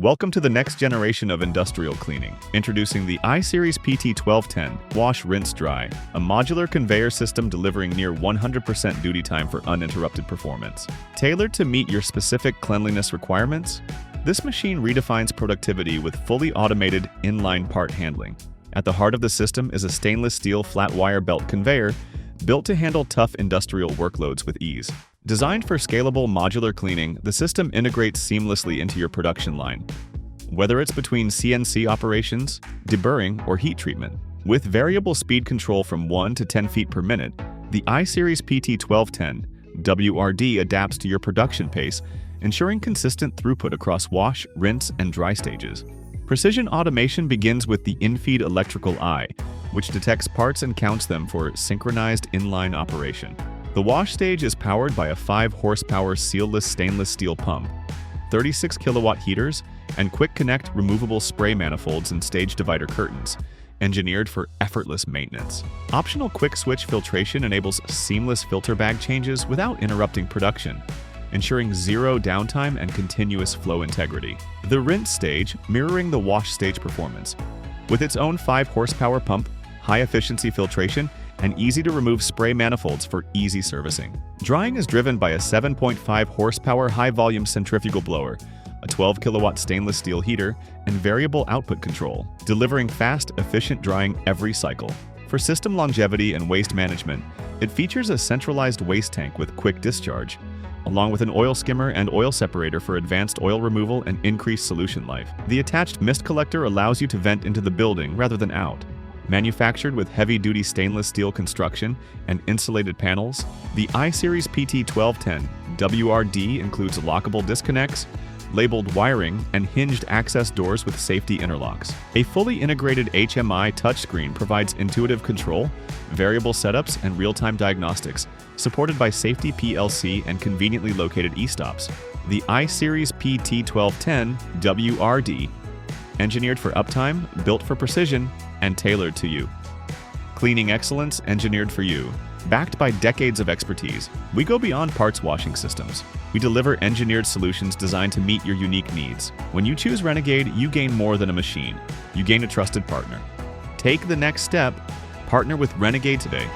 Welcome to the next generation of industrial cleaning. Introducing the I-Series PT1210 Wash Rinse Dry, a modular conveyor system delivering near 100% duty time for uninterrupted performance. Tailored to meet your specific cleanliness requirements, this machine redefines productivity with fully automated inline part handling. At the heart of the system is a stainless steel flat wire belt conveyor built to handle tough industrial workloads with ease. Designed for scalable modular cleaning, the system integrates seamlessly into your production line, whether it's between CNC operations, deburring, or heat treatment. With variable speed control from 1 to 10 feet per minute, the I-Series PT1210 WRD adapts to your production pace, ensuring consistent throughput across wash, rinse, and dry stages. Precision automation begins with the infeed electrical eye, which detects parts and counts them for synchronized inline operation. The wash stage is powered by a 5-horsepower sealless stainless steel pump, 36 kilowatt heaters, and quick connect removable spray manifolds and stage divider curtains, engineered for effortless maintenance. Optional quick switch filtration enables seamless filter bag changes without interrupting production, ensuring zero downtime and continuous flow integrity. The rinse stage, mirroring the wash stage performance, with its own 5-horsepower pump, high-efficiency filtration, and easy-to-remove spray manifolds for easy servicing. Drying is driven by a 7.5-horsepower high-volume centrifugal blower, a 12-kilowatt stainless steel heater, and variable output control, delivering fast, efficient drying every cycle. For system longevity and waste management, it features a centralized waste tank with quick discharge, along with an oil skimmer and oil separator for advanced oil removal and increased solution life. The attached mist collector allows you to vent into the building rather than out. Manufactured with heavy-duty stainless steel construction and insulated panels, the I-Series PT1210 WRD includes lockable disconnects, labeled wiring, and hinged access doors with safety interlocks. A fully integrated HMI touchscreen provides intuitive control, variable setups, and real-time diagnostics, supported by safety PLC and conveniently located e-stops. The I-Series PT1210 WRD, engineered for uptime, built for precision, and tailored to you. Cleaning excellence engineered for you. Backed by decades of expertise, we go beyond parts washing systems. We deliver engineered solutions designed to meet your unique needs. When you choose Renegade, you gain more than a machine. You gain a trusted partner. Take the next step. Partner with Renegade today.